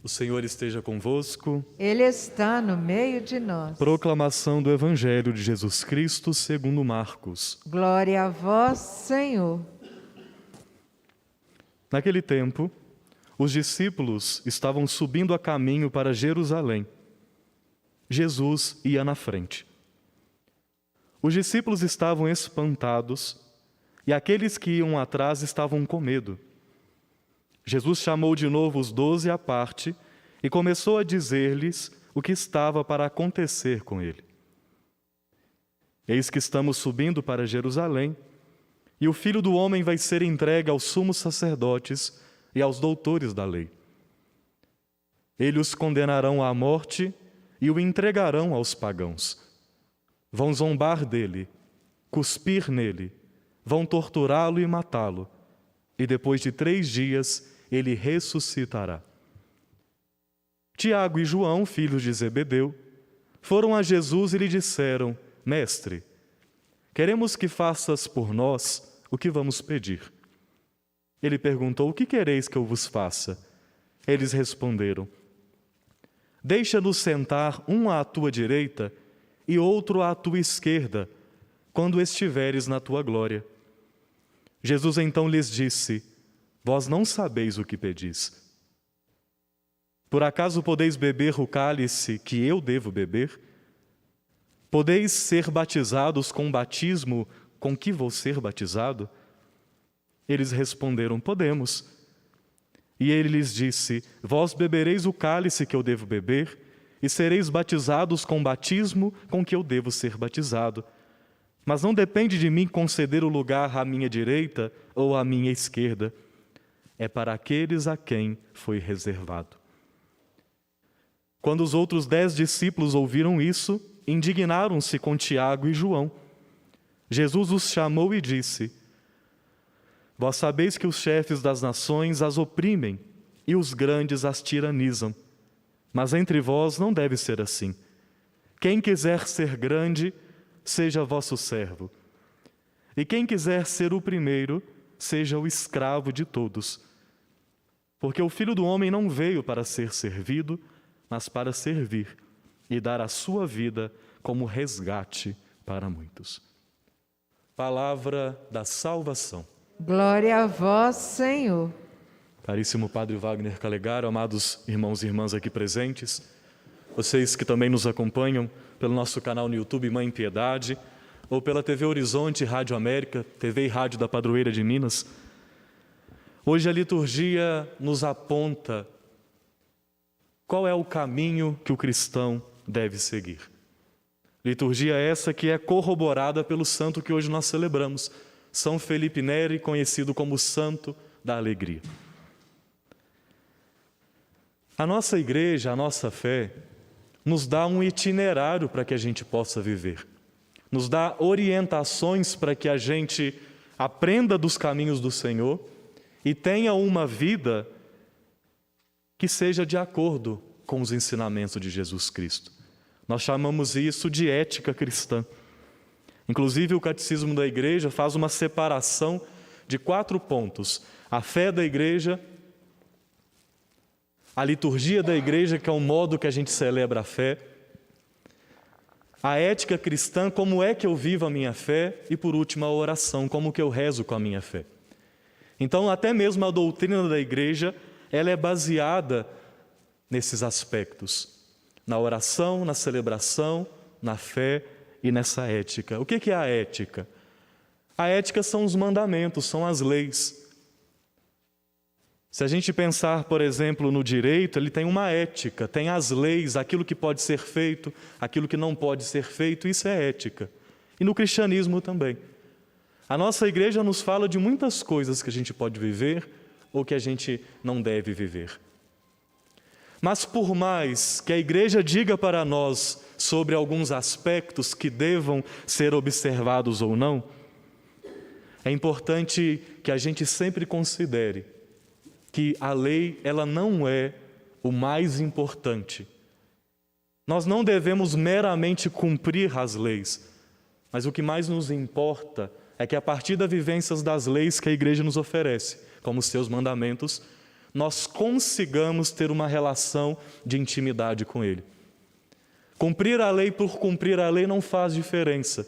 O Senhor esteja convosco. Ele está no meio de nós. Proclamação do Evangelho de Jesus Cristo segundo Marcos. Glória a vós, Senhor. Naquele tempo, os discípulos estavam subindo a caminho para Jerusalém. Jesus ia na frente. Os discípulos estavam espantados e aqueles que iam atrás estavam com medo. Jesus chamou de novo os 12 à parte e começou a dizer-lhes o que estava para acontecer com ele. Eis que estamos subindo para Jerusalém, e o Filho do Homem vai ser entregue aos sumos sacerdotes e aos doutores da lei. Eles os condenarão à morte e o entregarão aos pagãos. Vão zombar dele, cuspir nele, vão torturá-lo e matá-lo, e depois de 3 dias ele ressuscitará. Tiago e João, filhos de Zebedeu, foram a Jesus e lhe disseram: Mestre, queremos que faças por nós o que vamos pedir. Ele perguntou: O que quereis que eu vos faça? Eles responderam: Deixa-nos sentar um à tua direita e outro à tua esquerda, quando estiveres na tua glória. Jesus então lhes disse: Vós não sabeis o que pedis. Por acaso podeis beber o cálice que eu devo beber? Podeis ser batizados com o batismo com que vou ser batizado? Eles responderam: Podemos. E ele lhes disse: Vós bebereis o cálice que eu devo beber, e sereis batizados com o batismo com que eu devo ser batizado. Mas não depende de mim conceder o lugar à minha direita ou à minha esquerda. É para aqueles a quem foi reservado. Quando os outros 10 discípulos ouviram isso, indignaram-se com Tiago e João. Jesus os chamou e disse: Vós sabeis que os chefes das nações as oprimem e os grandes as tiranizam. Mas entre vós não deve ser assim. Quem quiser ser grande, seja vosso servo. E quem quiser ser o primeiro, seja o escravo de todos. Porque o Filho do Homem não veio para ser servido, mas para servir e dar a sua vida como resgate para muitos. Palavra da salvação. Glória a vós, Senhor. Caríssimo Padre Wagner Calegaro, amados irmãos e irmãs aqui presentes, vocês que também nos acompanham pelo nosso canal no YouTube Mãe Piedade, ou pela TV Horizonte, Rádio América, TV e Rádio da Padroeira de Minas. Hoje a liturgia nos aponta qual é o caminho que o cristão deve seguir. Liturgia essa que é corroborada pelo santo que hoje nós celebramos, São Felipe Neri, conhecido como Santo da Alegria. A nossa igreja, a nossa fé, nos dá um itinerário para que a gente possa viver. Nos dá orientações para que a gente aprenda dos caminhos do Senhor e tenha uma vida que seja de acordo com os ensinamentos de Jesus Cristo. Nós chamamos isso de ética cristã. Inclusive, o Catecismo da Igreja faz uma separação de 4 pontos. A fé da Igreja, a liturgia da Igreja, que é o modo que a gente celebra a fé, a ética cristã, como é que eu vivo a minha fé, e por último a oração, como que eu rezo com a minha fé. Então, até mesmo a doutrina da Igreja, ela é baseada nesses aspectos, na oração, na celebração, na fé e nessa ética. O que é a ética? A ética são os mandamentos, são as leis. Se a gente pensar, por exemplo, no direito, ele tem uma ética, tem as leis, aquilo que pode ser feito, aquilo que não pode ser feito, isso é ética. E no cristianismo também. A nossa igreja nos fala de muitas coisas que a gente pode viver ou que a gente não deve viver. Mas por mais que a igreja diga para nós sobre alguns aspectos que devam ser observados ou não, é importante que a gente sempre considere que a lei, ela não é o mais importante. Nós não devemos meramente cumprir as leis, mas o que mais nos importa é que a partir das vivências das leis que a igreja nos oferece, como os seus mandamentos, nós consigamos ter uma relação de intimidade com Ele. Cumprir a lei por cumprir a lei não faz diferença.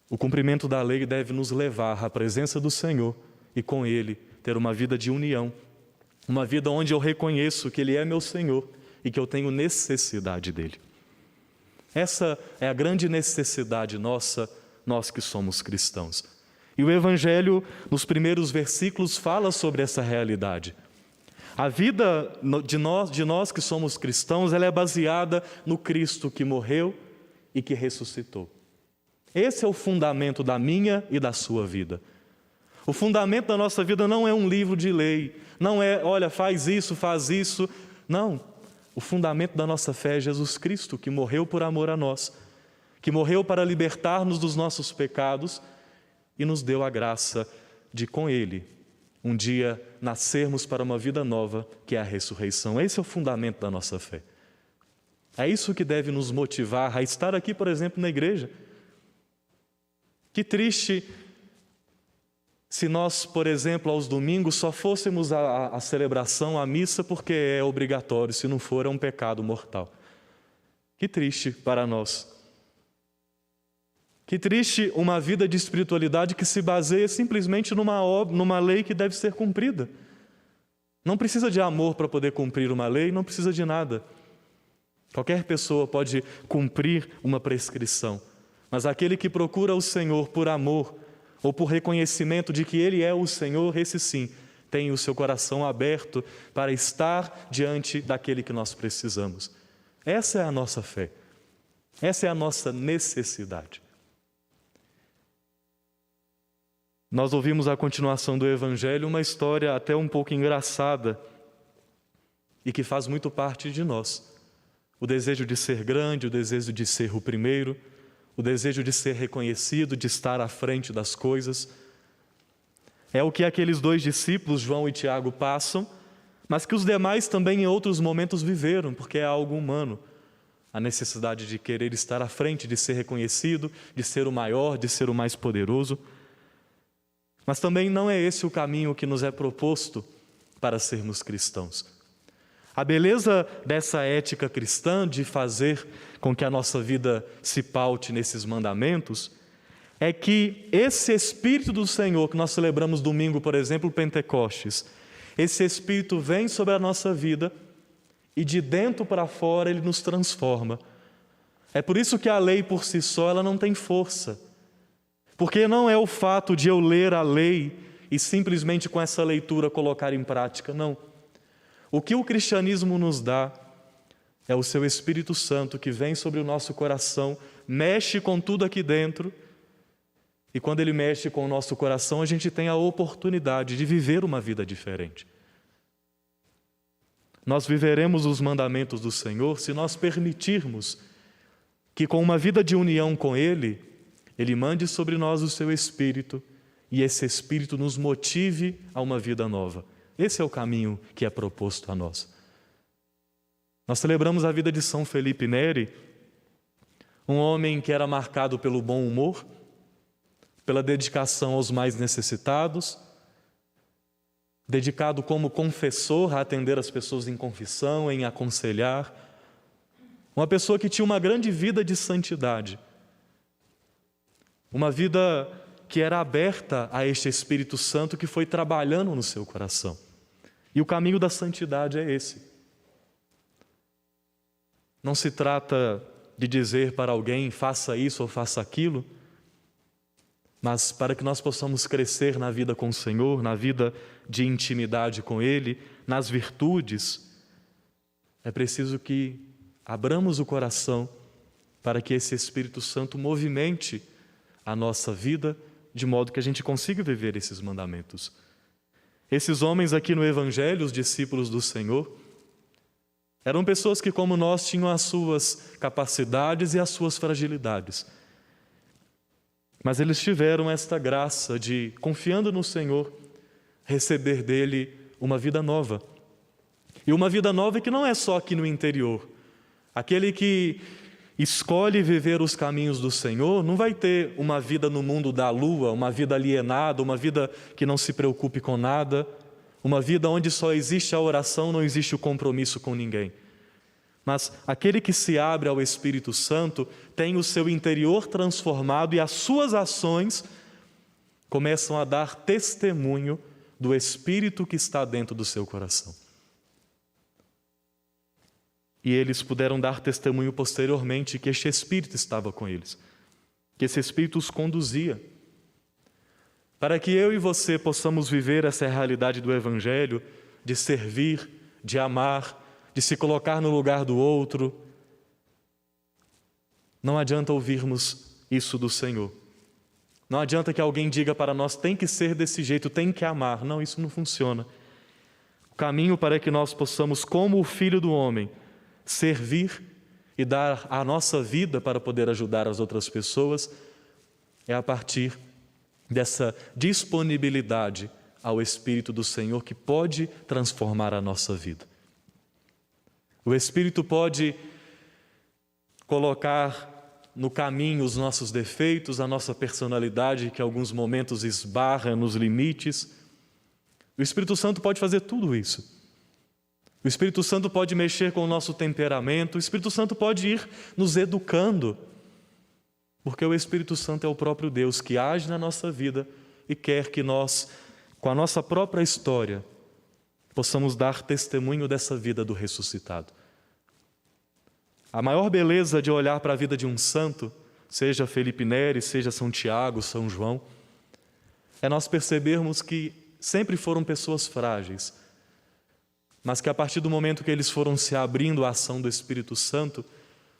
O cumprimento da lei deve nos levar à presença do Senhor e com Ele ter uma vida de união, uma vida onde eu reconheço que Ele é meu Senhor e que eu tenho necessidade dEle. Essa é a grande necessidade nossa, nós que somos cristãos. E o Evangelho, nos primeiros versículos, fala sobre essa realidade. A vida de nós que somos cristãos, ela é baseada no Cristo que morreu e que ressuscitou. Esse é o fundamento da minha e da sua vida. O fundamento da nossa vida não é um livro de lei, não é, olha, faz isso, faz isso. Não, o fundamento da nossa fé é Jesus Cristo, que morreu por amor a nós, que morreu para libertar-nos dos nossos pecados e nos deu a graça de, com Ele, um dia nascermos para uma vida nova, que é a ressurreição. Esse é o fundamento da nossa fé. É isso que deve nos motivar a estar aqui, por exemplo, na igreja. Que triste se nós, por exemplo, aos domingos só fôssemos à celebração, à missa, porque é obrigatório, se não for é um pecado mortal. Que triste para nós. Que triste uma vida de espiritualidade que se baseia simplesmente numa lei que deve ser cumprida. Não precisa de amor para poder cumprir uma lei, não precisa de nada. Qualquer pessoa pode cumprir uma prescrição, mas aquele que procura o Senhor por amor ou por reconhecimento de que Ele é o Senhor, esse sim, tem o seu coração aberto para estar diante daquele que nós precisamos. Essa é a nossa fé. Essa é a nossa necessidade. Nós ouvimos a continuação do Evangelho, uma história até um pouco engraçada e que faz muito parte de nós. O desejo de ser grande, o desejo de ser o primeiro, o desejo de ser reconhecido, de estar à frente das coisas. É o que aqueles dois discípulos, João e Tiago, passam, mas que os demais também em outros momentos viveram, porque é algo humano. A necessidade de querer estar à frente, de ser reconhecido, de ser o maior, de ser o mais poderoso. Mas também não é esse o caminho que nos é proposto para sermos cristãos. A beleza dessa ética cristã de fazer com que a nossa vida se paute nesses mandamentos é que esse Espírito do Senhor que nós celebramos domingo, por exemplo, Pentecostes, esse Espírito vem sobre a nossa vida e de dentro para fora Ele nos transforma. É por isso que a lei por si só ela não tem força. Porque não é o fato de eu ler a lei e simplesmente com essa leitura colocar em prática, não. O que o cristianismo nos dá é o seu Espírito Santo que vem sobre o nosso coração, mexe com tudo aqui dentro, e quando ele mexe com o nosso coração, a gente tem a oportunidade de viver uma vida diferente. Nós viveremos os mandamentos do Senhor se nós permitirmos que com uma vida de união com Ele, Ele mande sobre nós o seu Espírito e esse Espírito nos motive a uma vida nova. Esse é o caminho que é proposto a nós. Nós celebramos a vida de São Felipe Neri, um homem que era marcado pelo bom humor, pela dedicação aos mais necessitados, dedicado como confessor a atender as pessoas em confissão, em aconselhar. Uma pessoa que tinha uma grande vida de santidade. Uma vida que era aberta a este Espírito Santo que foi trabalhando no seu coração. E o caminho da santidade é esse. Não se trata de dizer para alguém, faça isso ou faça aquilo, mas para que nós possamos crescer na vida com o Senhor, na vida de intimidade com Ele, nas virtudes, é preciso que abramos o coração para que esse Espírito Santo movimente a nossa vida de modo que a gente consiga viver esses mandamentos. Esses homens aqui no Evangelho, os discípulos do Senhor, eram pessoas que, como nós, tinham as suas capacidades e as suas fragilidades. Mas eles tiveram esta graça de, confiando no Senhor, receber dele uma vida nova. E uma vida nova que não é só aqui no interior. Aquele que escolhe viver os caminhos do Senhor não vai ter uma vida no mundo da lua, uma vida alienada, uma vida que não se preocupe com nada, Uma vida onde só existe a oração, não existe o compromisso com ninguém. Mas aquele que se abre ao Espírito Santo tem o seu interior transformado e as suas ações começam a dar testemunho do Espírito que está dentro do seu coração. E eles puderam dar testemunho posteriormente que este Espírito estava com eles, que esse Espírito os conduzia. Para que eu e você possamos viver essa realidade do Evangelho, de servir, de amar, de se colocar no lugar do outro, não adianta ouvirmos isso do Senhor. Não adianta que alguém diga para nós, tem que ser desse jeito, tem que amar. Não, isso não funciona. O caminho para que nós possamos, como o Filho do Homem, servir e dar a nossa vida para poder ajudar as outras pessoas, é a partir dessa disponibilidade ao Espírito do Senhor que pode transformar a nossa vida. O Espírito pode colocar no caminho os nossos defeitos, a nossa personalidade que em alguns momentos esbarra nos limites. O Espírito Santo pode fazer tudo isso. O Espírito Santo pode mexer com o nosso temperamento, o Espírito Santo pode ir nos educando, porque o Espírito Santo é o próprio Deus que age na nossa vida e quer que nós, com a nossa própria história, possamos dar testemunho dessa vida do ressuscitado. A maior beleza de olhar para a vida de um santo, seja Felipe Neri, seja São Tiago, São João, é nós percebermos que sempre foram pessoas frágeis, mas que a partir do momento que eles foram se abrindo à ação do Espírito Santo,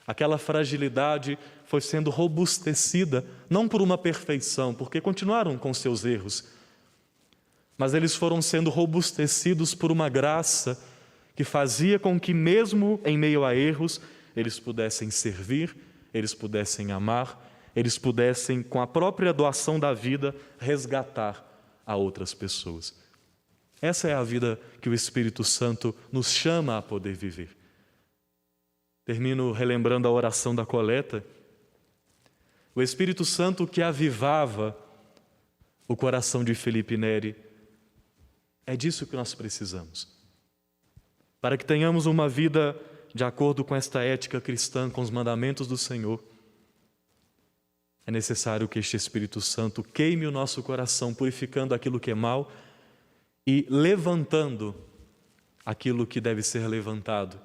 aquela fragilidade foi sendo robustecida, não por uma perfeição, porque continuaram com seus erros, mas eles foram sendo robustecidos por uma graça que fazia com que, mesmo em meio a erros, eles pudessem servir, eles pudessem amar, eles pudessem, com a própria doação da vida, resgatar a outras pessoas. Essa é a vida que o Espírito Santo nos chama a poder viver. Termino relembrando a oração da coleta. O Espírito Santo que avivava o coração de Felipe Neri, é disso que nós precisamos. Para que tenhamos uma vida de acordo com esta ética cristã, com os mandamentos do Senhor, é necessário que este Espírito Santo queime o nosso coração, purificando aquilo que é mal e levantando aquilo que deve ser levantado.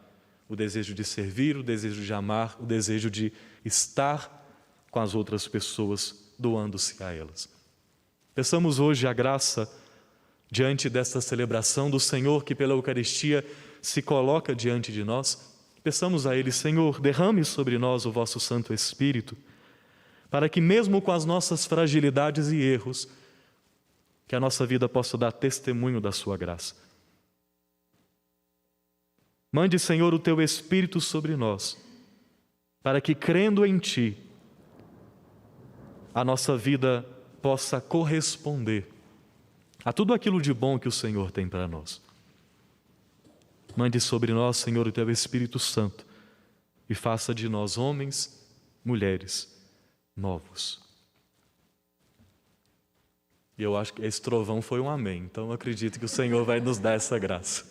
O desejo de servir, o desejo de amar, o desejo de estar com as outras pessoas, doando-se a elas. Peçamos hoje a graça, diante desta celebração do Senhor, que pela Eucaristia se coloca diante de nós. Peçamos a Ele, Senhor, derrame sobre nós o vosso Santo Espírito, para que mesmo com as nossas fragilidades e erros, que a nossa vida possa dar testemunho da sua graça. Mande, Senhor, o Teu Espírito sobre nós, para que, crendo em Ti, a nossa vida possa corresponder a tudo aquilo de bom que o Senhor tem para nós. Mande sobre nós, Senhor, o Teu Espírito Santo e faça de nós homens, mulheres novos. E eu acho que esse trovão foi um amém, então eu acredito que o Senhor vai nos dar essa graça.